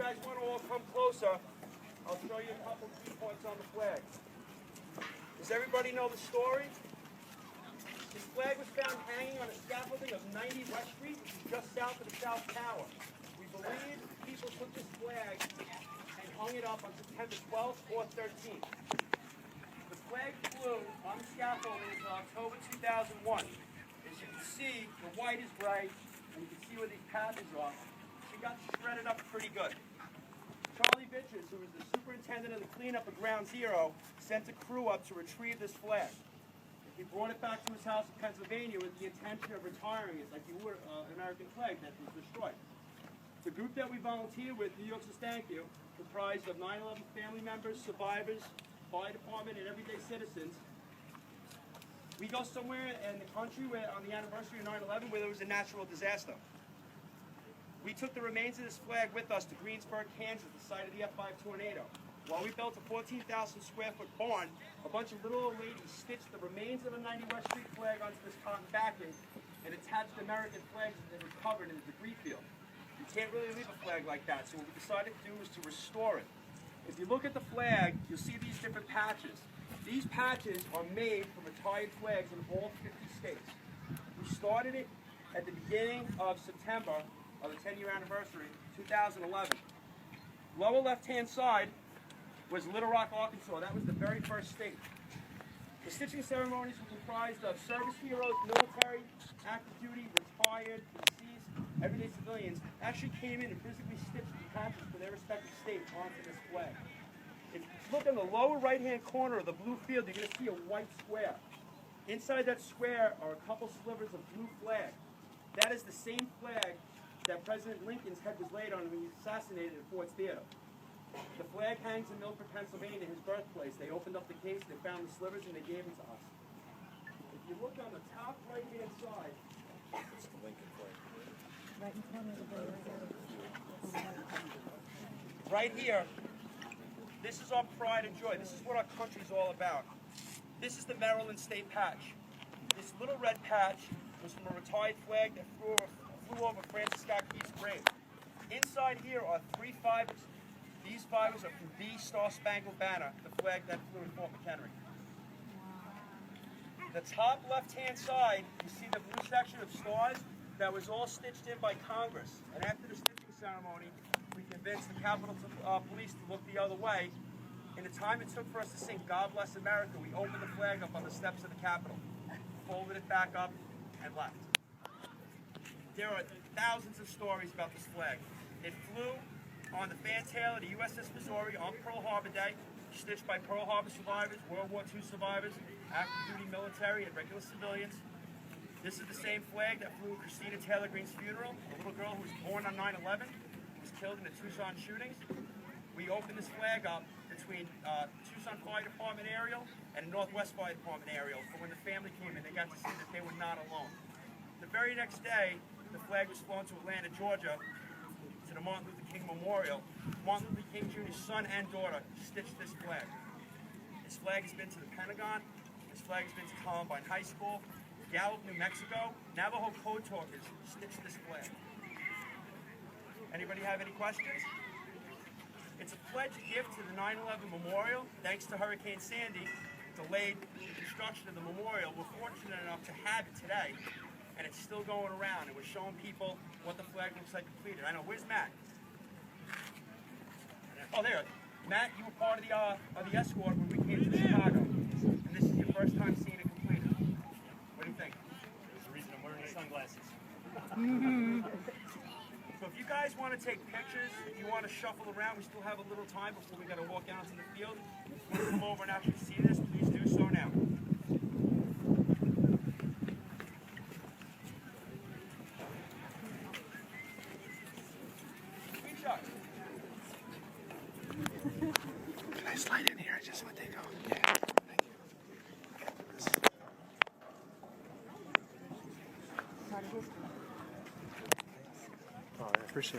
guys want to all come closer, I'll show you a couple key points on the flag. Does everybody know the story? This flag was found hanging on a scaffolding of 90 West Street, which is just south of the South Tower. We believe people took this flag and hung it up on September 12th or 13th. The flag flew on the scaffolding until October 2001. As you can see, the white is bright, and you can see where these patches are. She got shredded up pretty good. Charlie Bitches, who was the superintendent of the cleanup of Ground Zero, sent a crew up to retrieve this flag. He brought it back to his house in Pennsylvania with the intention of retiring it, like you would an American flag that was destroyed. The group that we volunteered with, New York Says Thank You, comprised of 9/11 family members, survivors, fire department, and everyday citizens. We go somewhere in the country where, on the anniversary of 9/11, where there was a natural disaster. We took the remains of this flag with us to Greensburg, Kansas, the site of the F5 tornado. While we built a 14,000 square foot barn, a bunch of little old ladies stitched the remains of a 90 West Street flag onto this cotton backing and attached American flags that were covered in a debris field. You can't really leave a flag like that, so what we decided to do was to restore it. If you look at the flag, you'll see these different patches. These patches are made from retired flags in all 50 states. We started it at the beginning of September of the 10-year anniversary, 2011. Lower left-hand side was Little Rock, Arkansas. That was the very first state. The stitching ceremonies were comprised of service heroes, military, active duty, retired, deceased, everyday civilians actually came in and physically stitched the patches for their respective state onto this flag. If you look in the lower right-hand corner of the blue field, you're going to see a white square. Inside that square are a couple slivers of blue flag. That is the same flag that President Lincoln's head was laid on when he was assassinated at Ford's Theater. The flag hangs in Milford, Pennsylvania, his birthplace. They opened up the case, they found the slivers, and they gave them to us. If you look on the top right-hand side, it's the Lincoln flag. Right in front of the Right here, this is our pride and joy. This is what our country's all about. This is the Maryland state patch. This little red patch was from a retired flag that flew over Francis Scott Key's grave. Inside here are 3 fibers. These fibers are from the Star Spangled Banner, the flag that flew in Fort McHenry. The top left-hand side, you see the blue section of stars that was all stitched in by Congress. And after the stitching ceremony, we convinced the Capitol Police to look the other way. In the time it took for us to sing God Bless America, we opened the flag up on the steps of the Capitol, folded it back up, and left. There are thousands of stories about this flag. It flew on the fantail of the USS Missouri on Pearl Harbor Day, stitched by Pearl Harbor survivors, World War II survivors, active duty military, and regular civilians. This is the same flag that flew at Christina Taylor Greene's funeral, a little girl who was born on 9/11, who was killed in the Tucson shootings. We opened this flag up between Tucson Fire Department aerial and Northwest Fire Department aerial for when the family came in. They got to see that they were not alone. The very next day, the flag was flown to Atlanta, Georgia, to the Martin Luther King Memorial. Martin Luther King Jr.'s son and daughter stitched this flag. This flag has been to the Pentagon. This flag has been to Columbine High School. Gallup, New Mexico. Navajo Code Talkers stitched this flag. Anybody have any questions? It's a pledge gift to the 9/11 Memorial. Thanks to Hurricane Sandy, delayed the construction of the memorial. We're fortunate enough to have it today, and it's still going around, and we're showing people what the flag looks like completed. I know, where's Matt? Oh, there. Matt, you were part of the escort when we came to Chicago, and this is your first time seeing it completed. What do you think? There's a reason I'm wearing the sunglasses. So if you guys want to take pictures, if you want to shuffle around, we still have a little time before we got to walk out into the field. If you want to come over and actually see this, please do so now. Screenshot. Can I slide in here? I just want to take off. Yeah. Thank you. part of history. Oh, I appreciate it.